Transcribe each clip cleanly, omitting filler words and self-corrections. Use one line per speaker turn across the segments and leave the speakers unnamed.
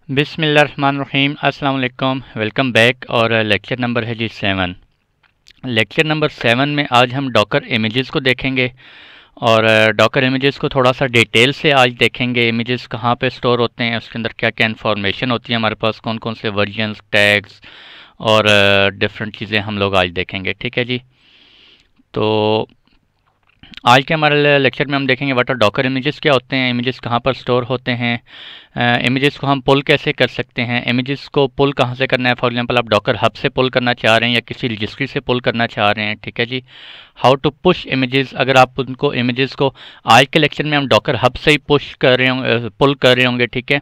बिस्मिल्लाहिर्रहमानिर्रहीम अस्सलाम वालेकुम। Welcome back. और लेक्चर नंबर है जी 7। लेक्चर नंबर 7 में आज हम डॉकर इमेजेस को देखेंगे और डॉकर इमेजेस को थोड़ा सा डिटेल से आज देखेंगे। इमेजेस कहाँ पे स्टोर होते हैं, उसके अंदर क्या क्या इन्फॉर्मेशन होती है, हमारे पास कौन कौन से वर्जन्स, टैग्स और डिफरेंट चीज़ें हम लोग आज देखेंगे। ठीक है जी। तो आज के हमारे लेक्चर में हम देखेंगे व्हाट आर डॉकर इमेजेस, क्या होते हैं, इमेजेस कहाँ पर स्टोर होते हैं, इमेजेस को हम पुल कैसे कर सकते हैं, इमेजेस को पुल कहाँ से करना है। फॉर एग्जांपल आप डॉकर हब से पुल करना चाह रहे हैं या किसी रजिस्ट्री से पुल करना चाह रहे हैं। ठीक है जी। हाउ टू पुश इमेजेस, अगर आप उनको इमेजेस को आज के लेक्चर में हम डॉकर हब से ही पुश कर रहे होंगे, पुल कर रहे होंगे। ठीक है।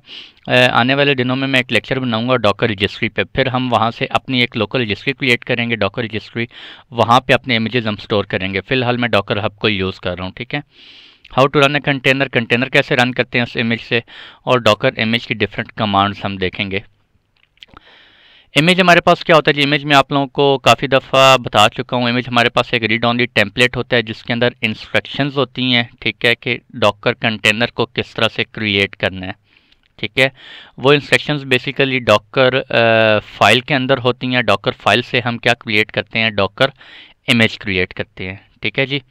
आने वाले दिनों में मैं एक लेक्चर बनाऊंगा डॉकर रजिस्ट्री पे, फिर हम वहाँ से अपनी एक लोकल रजिस्ट्री क्रिएट करेंगे, डॉकर रजिस्ट्री, वहाँ पे अपने इमेजेस हम स्टोर करेंगे। फिलहाल मैं डॉकर हब को यूज़ कर रहा हूँ। ठीक है। How to run a container, container कैसे रन करते हैं उस इमेज से, और डॉकर इमेज की डिफरेंट कमांड्स हम देखेंगे। इमेज हमारे पास क्या होता है जी, इमेज में आप लोगों को काफ़ी दफ़ा बता चुका हूँ। इमेज हमारे पास एक रीड ऑनली टेम्पलेट होता है जिसके अंदर इंस्ट्रक्शंस होती हैं। ठीक है, कि डॉकर कंटेनर को किस तरह से क्रिएट करना है। ठीक है। वो इंस्ट्रक्शंस बेसिकली डॉकर फाइल के अंदर होती हैं। डॉकर फाइल से हम क्या क्रिएट करते हैं, डॉकर इमेज क्रिएट करते हैं। ठीक है जी।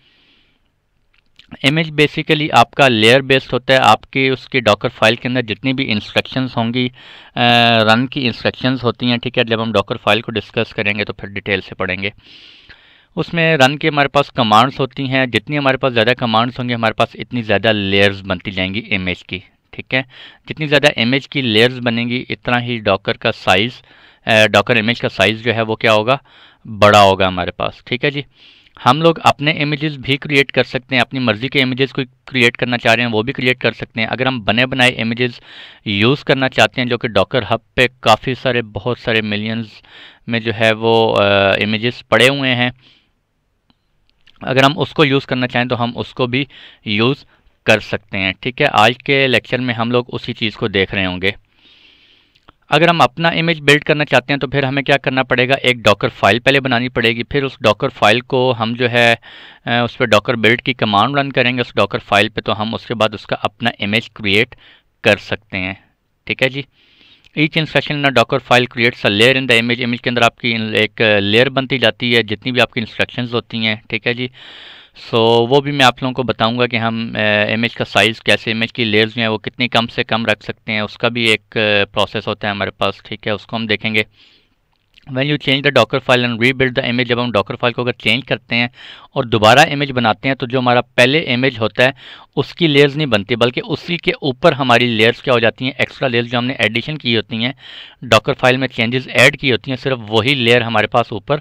इमेज बेसिकली आपका लेयर बेस्ड होता है। आपकी उसकी डॉकर फाइल के अंदर जितनी भी इंस्ट्रक्शंस होंगी, रन की इंस्ट्रक्शंस होती हैं। ठीक है। जब हम डॉकर फाइल को डिस्कस करेंगे तो फिर डिटेल से पढ़ेंगे। उसमें रन की हमारे पास कमांड्स होती हैं। जितनी हमारे पास ज़्यादा कमांड्स होंगी, हमारे पास इतनी ज़्यादा लेयर्स बनती जाएंगी इमेज की। ठीक है। जितनी ज़्यादा इमेज की लेयर्स बनेंगी, इतना ही डॉकर का साइज़, डॉकर इमेज का साइज़ जो है वो क्या होगा, बड़ा होगा हमारे पास। ठीक है जी। हम लोग अपने इमेजेस भी क्रिएट कर सकते हैं, अपनी मर्ज़ी के इमेजेस को क्रिएट करना चाह रहे हैं वो भी क्रिएट कर सकते हैं। अगर हम बने बनाए इमेजेस यूज़ करना चाहते हैं, जो कि डॉकर हब पे काफ़ी सारे, बहुत सारे मिलियंस में जो है वो इमेजेस पड़े हुए हैं, अगर हम उसको यूज़ करना चाहें तो हम उसको भी यूज़ कर सकते हैं। ठीक है। आज के लेक्चर में हम लोग उसी चीज़ को देख रहे होंगे। अगर हम अपना इमेज बिल्ड करना चाहते हैं तो फिर हमें क्या करना पड़ेगा, एक डॉकर फाइल पहले बनानी पड़ेगी। फिर उस डॉकर फाइल को हम जो है उस पर डॉकर बिल्ड की कमांड रन करेंगे उस डॉकर फाइल पे, तो हम उसके बाद उसका अपना इमेज क्रिएट कर सकते हैं। ठीक है जी। Each instruction in Docker file creates a layer in the image. Image के अंदर आपकी एक लेयर बनती जाती है जितनी भी आपकी इंस्ट्रक्शंस होती हैं। ठीक है जी। सो वो भी मैं आप लोगों को बताऊंगा कि हम इमेज का साइज़ कैसे, इमेज की लेयर्स जो हैं वो कितनी कम से कम रख सकते हैं, उसका भी एक प्रोसेस होता है हमारे पास। ठीक है। उसको हम देखेंगे। When you change the Docker file and rebuild the image, जब हम डॉकर फाइल को अगर चेंज करते हैं और दोबारा इमेज बनाते हैं तो जो हमारा पहले इमेज होता है उसकी लेयर्स नहीं बनती, बल्कि उसी के ऊपर हमारी लेयर्स क्या हो जाती हैं, एक्स्ट्रा लेयर्स जो हमने एडिशन की होती हैं, डॉकर फाइल में चेंजेस ऐड की होती हैं, सिर्फ वही लेयर हमारे पास ऊपर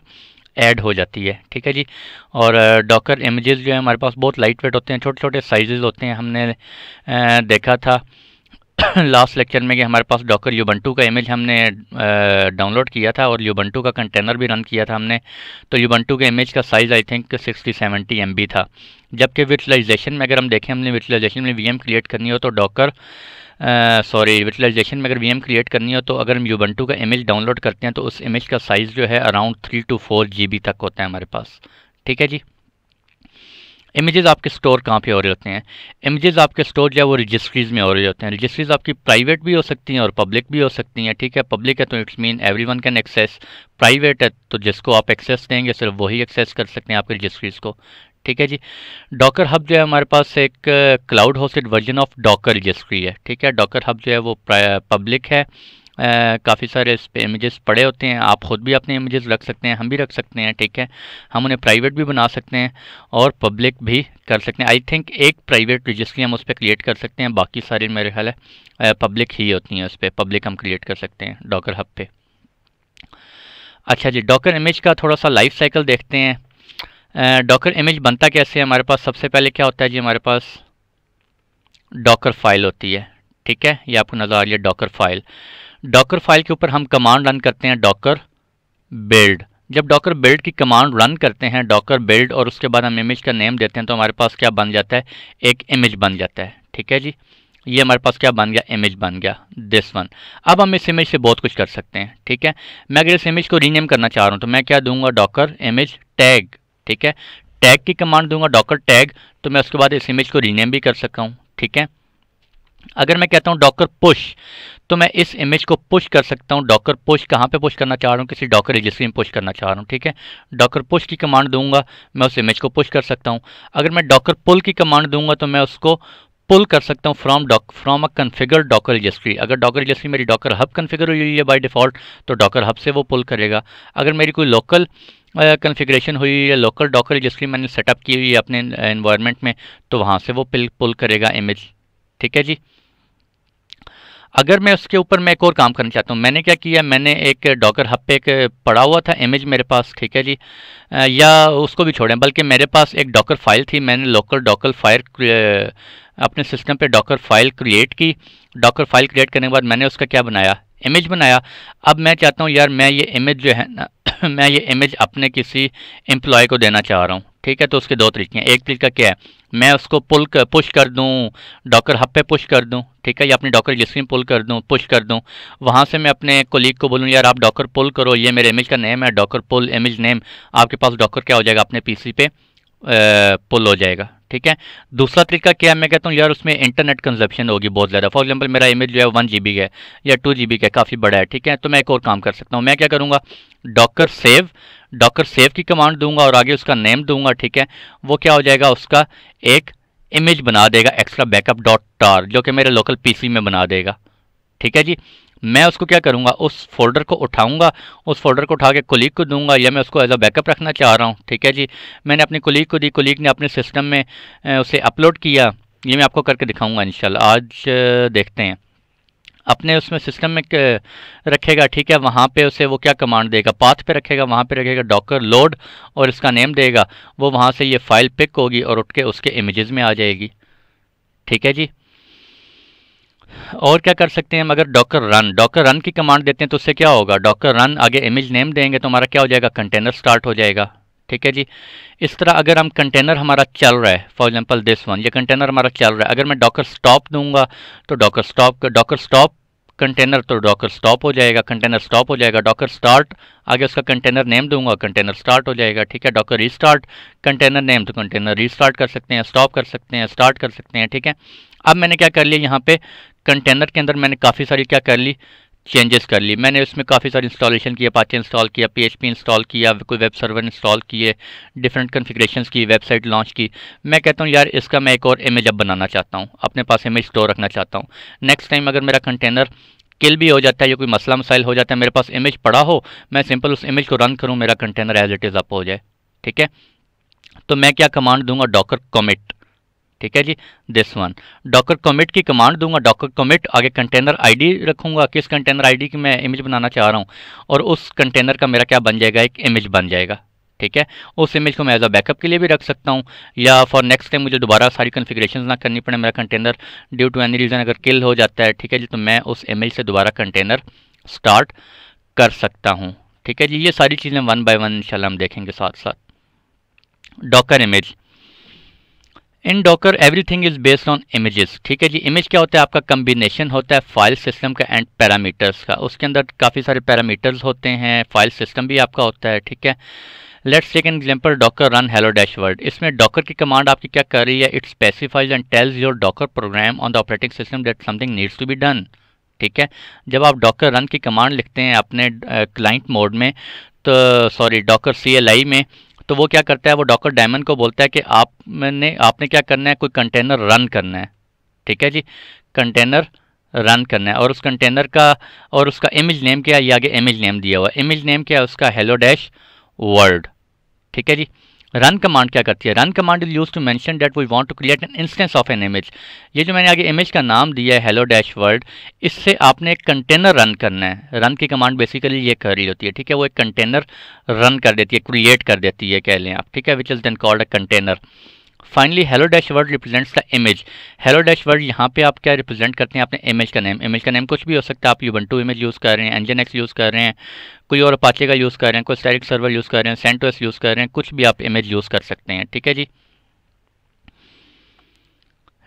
ऐड हो जाती है। ठीक है जी। और डॉकर इमेजेस जो है हमारे पास बहुत लाइट वेट होते हैं, छोटे छोटे साइजेस होते हैं। हमने देखा था लास्ट लेक्चर में कि हमारे पास डॉकर यूबंटू का इमेज हमने डाउनलोड किया था और यूबंटू का कंटेनर भी रन किया था हमने। तो यूबंटू के इमेज का साइज़ आई थिंक 60-70 MB था। जबकि विजुअलाइजेशन में अगर हम देखें, हमने विजुअलाइजेशन में वीएम क्रिएट करनी हो तो विजुअलाइजेशन में अगर वीएम क्रिएट करनी हो तो अगर हम यूबंटू का इमेज डाउनलोड करते हैं तो उस इमेज का साइज़ जो है अराउंड 3 to 4 GB तक होता है हमारे पास। ठीक है जी। इमेजेस आपके स्टोर कहाँ पे हो रहे होते हैं, इमेजेस आपके स्टोर जो है वो रजिस्ट्रीज़ में हो रहे होते हैं। रजिस्ट्रीज़ आपकी प्राइवेट भी हो सकती हैं और पब्लिक भी हो सकती हैं। ठीक है। पब्लिक है तो it's mean everyone can access, private है तो जिसको आप एक्सेस देंगे सिर्फ वही एक्सेस कर सकते हैं आपकी रजिस्ट्रीज़ को। ठीक है जी। डॉकर हब जो है हमारे पास एक cloud hosted version of Docker registry है। ठीक है। डॉकर हब जो है वो पब्लिक है, काफ़ी सारे इस पे इमेजेस पड़े होते हैं। आप ख़ुद भी अपने इमेजेस रख सकते हैं, हम भी रख सकते हैं। ठीक है। हम उन्हें प्राइवेट भी बना सकते हैं और पब्लिक भी कर सकते हैं। आई थिंक एक प्राइवेट रजिस्ट्री हम उस पर क्रिएट कर सकते हैं, बाकी सारी मेरे ख्याल है पब्लिक ही होती हैं। उस पर पब्लिक हम क्रिएट कर सकते हैं डॉकर हब पे। अच्छा जी, डॉकर इमेज का थोड़ा सा लाइफ साइकिल देखते हैं। डॉकर इमेज बनता कैसे है, हमारे पास सबसे पहले क्या होता है जी, हमारे पास डॉकर फाइल होती है। ठीक है। ये आपको नज़र आ रही है डॉकर फाइल। डॉकर फाइल के ऊपर हम कमांड रन करते हैं डॉकर बिल्ड। जब डॉकर बिल्ड की कमांड रन करते हैं डॉकर बिल्ड और उसके बाद हम इमेज का नेम देते हैं तो हमारे पास क्या बन जाता है, एक इमेज बन जाता है। ठीक है जी। ये हमारे पास क्या बन गया, इमेज बन गया, दिस वन। अब हम इस इमेज से बहुत कुछ कर सकते हैं। ठीक है। मैं अगर इस इमेज को रीनेम करना चाह रहा हूँ तो मैं क्या दूंगा, डॉकर इमेज टैग। ठीक है। टैग की कमांड दूंगा डॉकर टैग, तो मैं उसके बाद इस इमेज को रीनेम भी कर सकता हूँ। ठीक है। अगर मैं कहता हूँ डॉकर पुश, तो मैं इस इमेज को पुश कर सकता हूँ। डॉकर पुश कहाँ पे पुश करना चाह रहा हूँ, किसी डॉकर रजिस्ट्री में पुश करना चाह रहा हूँ, ठीक है। डॉकर पुश की कमांड दूंगा, मैं उस इमेज को पुश कर सकता हूँ। अगर मैं डॉकर पुल की कमांड दूंगा तो मैं उसको पुल कर सकता हूँ from a configure Docker registry. अगर डॉकर रजिस्ट्री मेरी डॉकर हब कन्फिगर हुई है बाय डिफ़ॉल्ट तो डॉकर हब से वो पुल करेगा। अगर मेरी कोई लोकल कन्फिग्रेशन हुई है, लोकल डॉकर रजिस्ट्री मैंने सेटअप की हुई है अपने एनवायरनमेंट में, तो वहाँ से वो पुल करेगा इमेज, ठीक है जी। अगर मैं उसके ऊपर मैं एक और काम करना चाहता हूँ, मैंने क्या किया, मैंने एक डॉकर हब पे एक पड़ा हुआ था इमेज मेरे पास, ठीक है जी। या उसको भी छोड़ें, बल्कि मेरे पास एक डॉकर फाइल थी, मैंने लोकल डॉकर फाइल अपने सिस्टम पे डॉकर फाइल क्रिएट की। डॉकर फाइल क्रिएट करने के बाद मैंने उसका क्या बनाया, इमेज बनाया। अब मैं चाहता हूँ यार मैं ये इमेज जो है ना मैं ये इमेज अपने किसी एम्प्लॉय को देना चाह रहा हूँ, ठीक है। तो उसके दो तरीके हैं। एक तरीका क्या है, मैं उसको पुश कर दूँ, डॉकर हब पे पुश कर दूँ, ठीक है, या अपनी डॉकर रजिस्ट्री में पुल कर दूँ, पुश कर दूँ। वहाँ से मैं अपने कोलीग को बोलूँ यार आप डॉकर पुल करो, ये मेरे इमेज का नेम है, डॉकर पुल इमेज नेम, आपके पास डॉकर क्या हो जाएगा अपने पीसी पे पुल हो जाएगा, ठीक है। दूसरा तरीका क्या है, मैं कहता हूँ यार उसमें इंटरनेट कंजप्शन होगी बहुत ज़्यादा। फॉर एग्जांपल मेरा इमेज जो है 1 GB का है या 2 GB का है, काफ़ी बड़ा है, ठीक है। तो मैं एक और काम कर सकता हूँ, मैं क्या करूँगा, डॉकर सेव की कमांड दूंगा और आगे उसका नेम दूंगा, ठीक है। वो क्या हो जाएगा, उसका एक इमेज बना देगा एक्स्ट्रा बैकअप डॉट tar, जो कि मेरे लोकल पीसी में बना देगा, ठीक है जी। मैं उसको क्या करूँगा, उस फोल्डर को उठाऊंगा, उस फोल्डर को उठा के कोलीग को दूंगा, या मैं उसको एज अ बैकअप रखना चाह रहा हूँ, ठीक है जी। मैंने अपने कोलीग को दी, कोलीग ने अपने सिस्टम में उसे अपलोड किया। ये मैं आपको करके दिखाऊंगा इंशाल्लाह, आज देखते हैं। अपने उसमें सिस्टम में रखेगा, ठीक है। वहाँ पे उसे वो क्या कमांड देगा, पाथ पे रखेगा, वहाँ पे रखेगा डॉकर लोड और इसका नेम देगा। वो वहाँ से ये फाइल पिक होगी और उठ के उसके इमेजेस में आ जाएगी, ठीक है जी। और क्या कर सकते हैं हम, अगर डॉकर रन की कमांड देते हैं तो उससे क्या होगा, डॉकर रन आगे इमेज नेम देंगे तो हमारा क्या हो जाएगा, कंटेनर स्टार्ट हो जाएगा, ठीक है जी। इस तरह अगर हम कंटेनर हमारा चल रहा है, फॉर एग्जांपल दिस वन, ये कंटेनर हमारा चल रहा है, अगर मैं डॉकर स्टॉप दूंगा तो डॉकर स्टॉप कंटेनर, तो डॉकर स्टॉप हो जाएगा, कंटेनर स्टॉप हो जाएगा। डॉकर स्टार्ट आगे उसका कंटेनर नेम दूंगा, कंटेनर स्टार्ट हो जाएगा, ठीक है। डॉकर रीस्टार्ट कंटेनर नेम, तो कंटेनर रीस्टार्ट कर सकते हैं, स्टॉप कर सकते हैं, स्टार्ट कर सकते हैं, ठीक है। अब मैंने क्या कर लिया, यहाँ पे कंटेनर के अंदर मैंने काफ़ी सारी क्या कर ली, चेंजेस कर ली। मैंने उसमें काफ़ी सारी इंस्टॉलेशन किया, अपाचे इंस्टॉल किया, PHP इंस्टॉल किया, कोई वेब सर्वर इंस्टॉल किए, डिफरेंट कॉन्फ़िगरेशंस की, वेबसाइट लॉन्च की। मैं कहता हूँ यार इसका मैं एक और इमेज अब बनाना चाहता हूँ, अपने पास इमेज स्टोर रखना चाहता हूँ। नेक्स्ट टाइम अगर मेरा कंटेनर किल भी हो जाता है या कोई मसला मसाइल हो जाता है, मेरे पास इमेज पड़ा हो, मैं सिंपल उस इमेज को रन करूँ, मेरा container as it is up हो जाए, ठीक है। तो मैं क्या कमांड दूंगा, डॉकर कमिट, ठीक है जी, दिस वन। डॉकर कमिट की कमांड दूंगा, डॉकर कमिट आगे कंटेनर आईडी रखूंगा, किस कंटेनर आईडी की मैं इमेज बनाना चाह रहा हूँ, और उस कंटेनर का मेरा क्या बन जाएगा, एक इमेज बन जाएगा, ठीक है। उस इमेज को मैं एज अ बैकअप के लिए भी रख सकता हूँ, या फॉर नेक्स्ट टाइम मुझे दोबारा सारी कॉन्फ़िगरेशन ना करनी पड़े, मेरा container due to any reason अगर किल हो जाता है, ठीक है जी, तो मैं उस इमेज से दोबारा कंटेनर स्टार्ट कर सकता हूँ, ठीक है जी। ये सारी चीज़ें वन बाय वन इंशाल्लाह हम देखेंगे साथ साथ। Docker image, in Docker everything is based on images, ठीक है जी। इमेज क्या होता है, आपका कम्बिनेशन होता है फाइल सिस्टम का एंड पैरामीटर्स का। उसके अंदर काफ़ी सारे पैरामीटर्स होते हैं, फाइल सिस्टम भी आपका होता है, ठीक है। Let's take an example, Docker run hello dash world. इसमें डॉकर की कमांड आपकी क्या कर रही है, it specifies and tells your Docker program on the operating system that something needs to be done, ठीक है। जब आप डॉकर रन की कमांड लिखते हैं अपने क्लाइंट मोड में, तो सॉरी डॉकर CLI में, तो वो क्या करता है, वो डॉकर डायमंड को बोलता है कि आपने क्या करना है, कोई कंटेनर रन करना है, ठीक है जी, कंटेनर रन करना है। और उस कंटेनर का और उसका इमेज नेम क्या है, ये आगे इमेज नेम दिया हुआ है। इमेज नेम क्या है उसका, हेलो डैश वर्ल्ड, ठीक है जी। रन कमांड क्या करती है, run command is use to mention that we want to create an instance of an image. ये जो मैंने आगे इमेज का नाम दिया है हेलो डैश वर्ल्ड, इससे आपने एक कंटेनर रन करना है। रन की कमांड बेसिकली ये कर रही होती है, ठीक है, वो एक कंटेनर रन कर देती है, क्रिएट कर देती है कह लें आप, ठीक है, which is then called a container. Finally hello dash word represents the image. Hello dash word यहाँ पे आप क्या रिप्रेजेंट करते हैं, अपने इमेज का नेम। इमेज का नेम कुछ भी हो सकता है, आप यूबंटू इमेज यूज़ कर रहे हैं, nginx यूज़ कर रहे हैं, कोई और अपाचे का यूज़ कर रहे हैं, कोई स्टैटिक सर्वर यूज़ कर रहे हैं, CentOS यूज़ कर रहे हैं, कुछ भी आप इमेज यूज़ कर सकते हैं, ठीक है जी।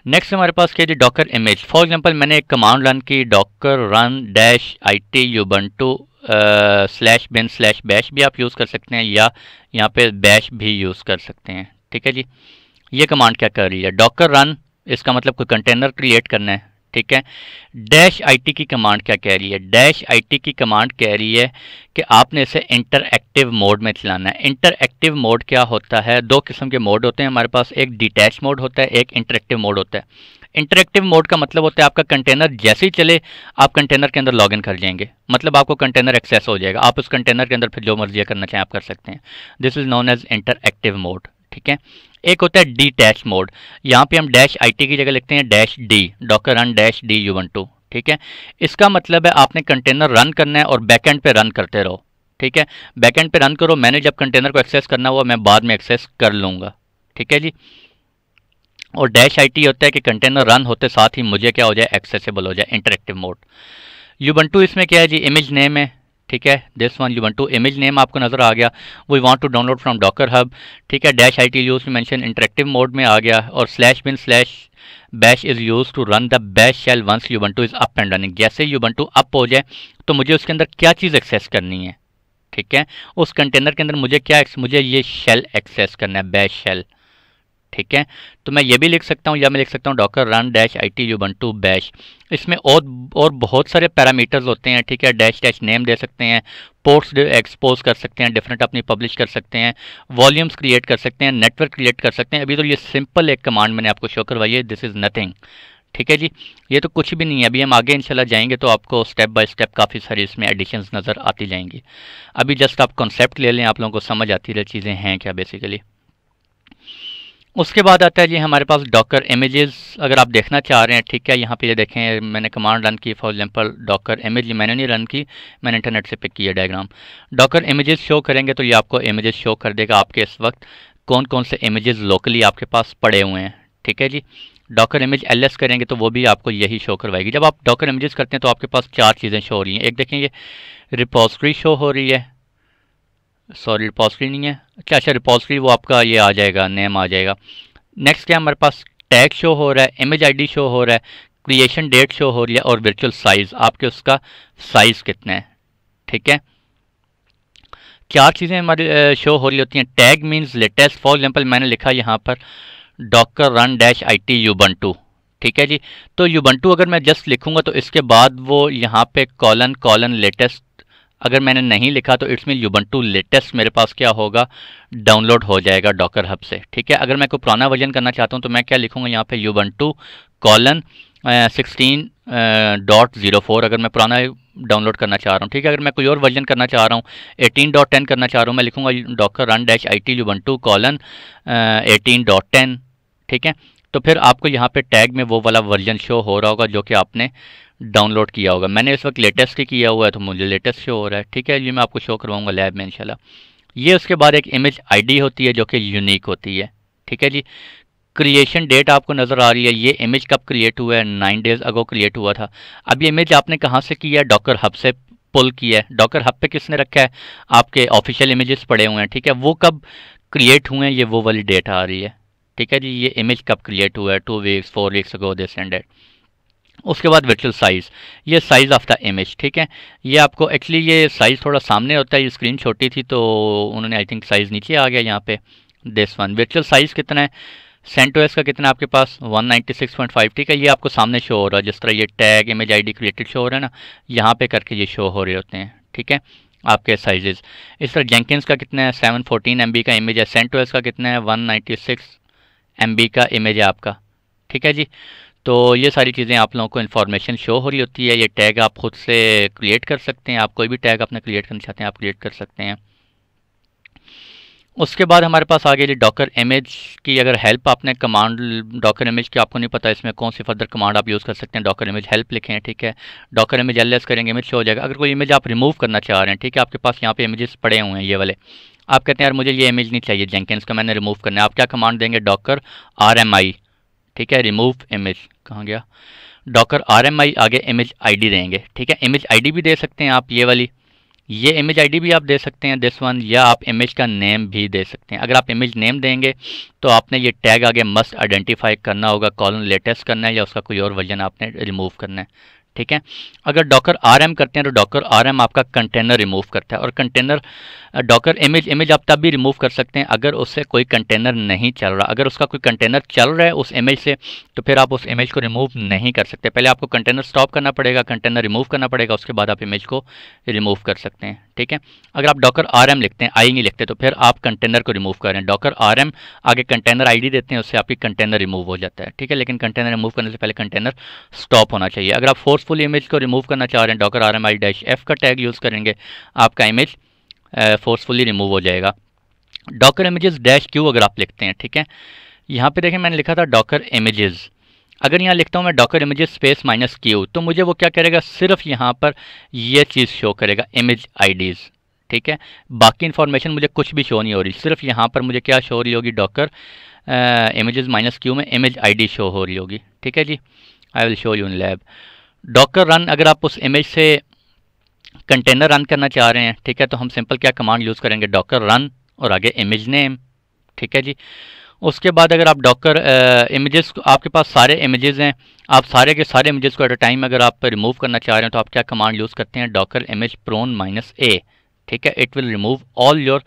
नेक्स्ट हमारे पास क्या है जी, डॉकर इमेज। फॉर एग्जांपल मैंने एक कमांड रन की, Docker run dash IT Ubuntu /bin/bash भी आप यूज़ कर सकते हैं, या यहाँ पे बैश भी यूज़ कर सकते हैं, ठीक है जी। ये कमांड क्या कर रही है, डॉकर रन, इसका मतलब कोई कंटेनर क्रिएट करना है, ठीक है। डैश IT की कमांड क्या कह रही है? डैश IT की कमांड कह रही है कि आपने इसे इंटरएक्टिव मोड में चलाना है। इंटरएक्टिव मोड क्या होता है? दो किस्म के मोड होते हैं हमारे पास, एक डिटैच मोड होता है, एक इंटरएक्टिव मोड होता है। इंटरएक्टिव मोड का मतलब होता है आपका कंटेनर जैसे ही चले आप कंटेनर के अंदर लॉगिन कर जाएंगे, मतलब आपको कंटेनर एक्सेस हो जाएगा, आप उस कंटेनर के अंदर फिर जो मर्जी करना चाहें आप कर सकते हैं। This is known as interactive mode, ठीक है। एक होता है डिटैच मोड, यहाँ पे हम डैश IT की जगह लिखते हैं dash D, Docker run dash D Ubuntu, ठीक है। इसका मतलब है आपने कंटेनर रन करना है और बैकएंड पे रन करते रहो, ठीक है। बैकएंड पे रन करो, मैंने जब कंटेनर को एक्सेस करना हुआ मैं बाद में एक्सेस कर लूँगा, ठीक है जी। और डैश IT होता है कि कंटेनर रन होते साथ ही मुझे क्या हो जाए, एक्सेसिबल हो जाए, इंटरएक्टिव मोड। Ubuntu इसमें क्या है जी, इमेज नेम है, ठीक है। This one Ubuntu image name आपको नजर आ गया। We want to download from Docker hub, ठीक है। Dash IT use to mention interactive mode में आ गया। और /bin/bash is use to run the bash shell once Ubuntu is up and running. जैसे Ubuntu अप हो जाए तो मुझे उसके अंदर क्या चीज़ एक्सेस करनी है, ठीक है। उस कंटेनर के अंदर मुझे ये शेल एक्सेस करना है, बैश शेल, ठीक है। तो मैं ये भी लिख सकता हूँ, या मैं लिख सकता हूँ Docker run dash IT Ubuntu bash. इसमें और बहुत सारे पैरामीटर्स होते हैं, ठीक है। डैश नेम दे सकते हैं, पोर्ट्स एक्सपोज कर सकते हैं, डिफरेंट अपनी पब्लिश कर सकते हैं, वॉल्यूम्स क्रिएट कर सकते हैं, नेटवर्क क्रिएट कर सकते हैं। अभी तो ये सिंपल एक कमांड मैंने आपको शो करवाई है, दिस इज़ नथिंग, ठीक है जी। ये तो कुछ भी नहीं है। अभी हम आगे इंशाल्लाह जाएंगे तो आपको स्टेप बाय स्टेप काफ़ी सारी इसमें एडिशंस नज़र आती जाएंगी। अभी जस्ट आप कॉन्सेप्ट ले लें, आप लोगों को समझ आती रहे चीज़ें हैं क्या बेसिकली। उसके बाद आता है जी हमारे पास डॉकर इमेजेस, अगर आप देखना चाह रहे हैं, ठीक है। यहाँ पे ये देखें, मैंने कमांड रन की, फॉर एग्जांपल डॉकर इमेज, मैंने नहीं रन की, मैंने इंटरनेट से पिक किया डायग्राम। डॉकर इमेजेस शो करेंगे तो ये आपको इमेजेस शो कर देगा, आपके इस वक्त कौन कौन से इमेजेस लोकली आपके पास पड़े हुए हैं, ठीक है जी। डॉकर इमेज LS करेंगे तो वो भी आपको यही शो करवाएगी। जब आप डॉकर इमेजेस करते हैं तो आपके पास चार चीज़ें शो हो रही हैं। एक देखें, ये रिपोजिटरी शो हो रही है, सॉरी रिपोजिटरी नहीं है, अच्छा रिपोजिटरी वो आपका ये आ जाएगा, नेम आ जाएगा। नेक्स्ट क्या हमारे पास टैग शो हो रहा है, इमेज ID शो हो रहा है, क्रिएशन डेट शो हो रही है, और वर्चुअल साइज, आपके उसका साइज कितना है, ठीक है। चार चीज़ें हमारी शो हो रही होती हैं। Tag means latest, for example मैंने लिखा यहाँ पर Docker run dash IT Ubuntu, ठीक है जी। तो Ubuntu अगर मैं जस्ट लिखूंगा तो इसके बाद वो यहाँ पे कॉलन लेटेस्ट, अगर मैंने नहीं लिखा तो इट्स मीन Ubuntu लेटेस्ट मेरे पास क्या होगा, डाउनलोड हो जाएगा डॉकर हब से, ठीक है। अगर मैं कोई पुराना वर्जन करना चाहता हूँ तो मैं क्या लिखूंगा यहाँ पे Ubuntu 16.04, अगर मैं पुराना डाउनलोड करना चाह रहा हूँ, ठीक है। अगर मैं कोई और वर्जन करना चाह रहा हूँ, 18.10 करना चाह रहा हूँ, मैं लिखूंगा Docker run dash IT Ubuntu 18.10, ठीक है। तो फिर आपको यहाँ पे टैग में वो वाला वर्जन शो हो रहा होगा जो कि आपने डाउनलोड किया होगा। मैंने इस वक्त लेटेस्ट ही किया हुआ है तो मुझे लेटेस्ट शो हो रहा है, ठीक है। ये मैं आपको शो करवाऊंगा लैब में इंशाल्लाह। ये उसके बाद एक इमेज ID होती है जो कि यूनिक होती है, ठीक है जी। क्रिएशन डेट आपको नज़र आ रही है, ये इमेज कब क्रिएट हुआ है, 9 डेज़ अगो क्रिएट हुआ था। अब ये इमेज आपने कहाँ से किया है, डॉकर हब से पुल किया है। डॉकर हब पे किसने रखा है, आपके ऑफिशियल इमेजेस पड़े हुए हैं, ठीक है। वो कब क्रिएट हुए हैं, ये वो वाली डेट आ रही है, ठीक है जी। ये इमेज कब क्रिएट हुआ है, 2 weeks 4 weeks ago this and that. उसके बाद वर्चुअल साइज़, ये साइज़ ऑफ द इमेज, ठीक है। ये आपको एक्चुअली ये साइज़ थोड़ा सामने होता है, ये स्क्रीन छोटी थी तो उन्होंने आई थिंक साइज़ नीचे आ गया यहाँ पे, दिस वन। वर्चुअल साइज़ कितना है, CentOS का कितना है आपके पास, 196.5, ठीक है। ये आपको सामने शो हो रहा है, जिस तरह ये tag image ID created show हो रहा है ना, यहाँ पे करके ये शो हो रहे होते हैं, ठीक है, आपके साइजेस। इस तरह जेंकिंस का कितना है, 714 MB का इमेज है। CentOS का कितना है, 196 MB का इमेज है आपका, ठीक है जी। तो ये सारी चीज़ें आप लोगों को इन्फॉर्मेशन शो हो रही होती है। ये टैग आप खुद से क्रिएट कर सकते हैं, आप कोई भी टैग अपने क्रिएट करना चाहते हैं आप क्रिएट कर सकते हैं। उसके बाद हमारे पास आ गई डॉकर इमेज की अगर हेल्प आपने कमांड, डॉकर इमेज की आपको नहीं पता इसमें कौन सी फर्दर कमांड आप यूज़ कर सकते हैं, डॉकर इमेज हेल्प लिखें, ठीक है। डॉकर इमेज LS करेंगे, इमेज शो हो जाएगा। अगर कोई इमेज आप रिमूव करना चाह रहे हैं, ठीक है, आपके पास यहाँ पे इमेजेस पड़े हुए हैं ये वाले, आप कहते हैं यार मुझे ये इमेज नहीं चाहिए जेंकिंस का, मैंने रिमूव करना है, आप क्या कमांड देंगे, डॉकर RMI, ठीक है, रिमूव इमेज, कहाँ गया, डॉकर RMI आगे इमेज ID देंगे, ठीक है। इमेज ID भी दे सकते हैं आप, ये वाली, ये इमेज ID भी आप दे सकते हैं, दिस वन, या आप इमेज का नेम भी दे सकते हैं। अगर आप इमेज नेम देंगे तो आपने ये टैग आगे मस्ट आइडेंटिफाई करना होगा, कॉलन लेटेस्ट करना है या उसका कोई और वर्जन आपने रिमूव करना है, ठीक है। अगर डॉकर आरएम करते हैं तो डॉकर आरएम आपका कंटेनर रिमूव करता है, और कंटेनर डॉकर इमेज आप तब भी रिमूव कर सकते हैं अगर उससे कोई कंटेनर नहीं चल रहा। अगर उसका कोई कंटेनर चल रहा है उस इमेज से, तो फिर आप उस इमेज को रिमूव नहीं कर सकते। पहले आपको कंटेनर स्टॉप करना पड़ेगा, कंटेनर रिमूव करना पड़ेगा, उसके बाद आप इमेज को रिमूव कर सकते हैं, ठीक है। अगर आप डॉकर आरएम लिखते हैं, आई नहीं लिखते, तो फिर आप कंटेनर को रिमूव कर रहे हैं। डॉकर आरएम आगे कंटेनर आईडी देते हैं, उससे आपकी कंटेनर रिमूव हो जाता है, ठीक है। लेकिन कंटेनर रिमूव करने से पहले कंटेनर स्टॉप होना चाहिए। अगर आप फोर्सफुल इमेज को रिमूव करना चाह रहे हैं, Docker RM I dash F का टैग यूज़ करेंगे, आपका इमेज फोर्सफुली रिमूव हो जाएगा। डॉकर इमेजेस डैश क्यू अगर आप लिखते हैं, ठीक है, यहाँ पे देखें मैंने लिखा था डॉकर इमेजेस। अगर यहाँ लिखता हूँ मैं Docker images space minus Q, तो मुझे वो क्या करेगा, सिर्फ यहाँ पर ये चीज़ शो करेगा, इमेज आईडीज़, ठीक है। बाकी इन्फॉर्मेशन मुझे कुछ भी शो नहीं हो रही, सिर्फ यहाँ पर मुझे क्या शो हो रही होगी, डॉकर इमेजेस माइनस क्यू में इमेज आईडी शो हो रही होगी, ठीक है जी। I will show you in lab. Docker run, अगर आप उस इमेज से कंटेनर रन करना चाह रहे हैं, ठीक है, तो हम सिंपल क्या कमांड यूज़ करेंगे, डॉकर रन और आगे इमेज नेम, ठीक है जी। उसके बाद अगर आप डॉकर इमेजेस, आपके पास सारे इमेजेस हैं, आप सारे के सारे इमेजेस को एट अ टाइम अगर आप रिमूव करना चाह रहे हैं, तो आप क्या कमांड यूज़ करते हैं, डॉकर इमेज प्रोन माइनस ए, ठीक है। It will remove all your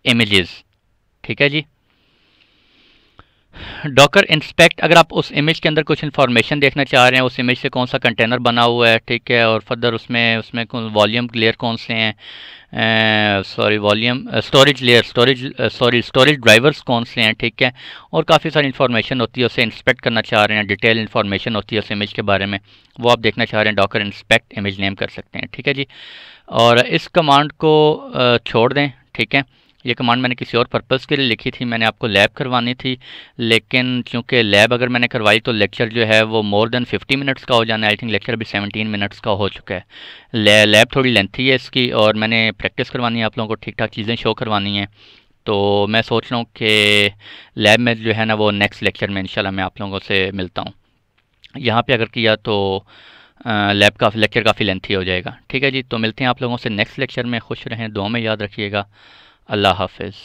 images, ठीक है जी। डॉकर इंस्पेक्ट, अगर आप उस इमेज के अंदर कुछ इन्फॉर्मेशन देखना चाह रहे हैं, उस इमेज से कौन सा कंटेनर बना हुआ है, ठीक है, और फर्दर उसमें उसमें वॉल्यूम लेयर कौन से हैं, volume storage layer, storage drivers कौन से हैं, ठीक है, और काफ़ी सारी इन्फॉर्मेशन होती है, उसे इंस्पेक्ट करना चाह रहे हैं, डिटेल इन्फॉर्मेशन होती है उस इमेज के बारे में, वो आप देखना चाह रहे हैं, डॉकर इंस्पेक्ट इमेज नेम कर सकते हैं, ठीक है जी। और इस कमांड को छोड़ दें, ठीक है। ये कमांड मैंने किसी और पर्पज़ के लिए लिखी थी, मैंने आपको लैब करवानी थी, लेकिन क्योंकि लैब अगर मैंने करवाई तो लेक्चर जो है वो मोर देन 50 मिनट्स का हो जाना है। आई थिंक लेक्चर अभी 17 मिनट्स का हो चुका है। लैब थोड़ी लेंथी है इसकी, और मैंने प्रैक्टिस करवानी है, आप लोगों को ठीक ठाक चीज़ें शो करवानी है, तो मैं सोच रहा हूँ कि लैब में जो है ना वो नेक्स्ट लेक्चर में इंशाल्लाह मैं आप लोगों से मिलता हूँ। यहाँ पे अगर किया तो लैब का लेक्चर काफ़ी लेंथी हो जाएगा, ठीक है जी। तो मिलते हैं आप लोगों से नेक्स्ट लेक्चर में। खुश रहें, दुआ में याद रखिएगा। अल्लाह हाफिज़।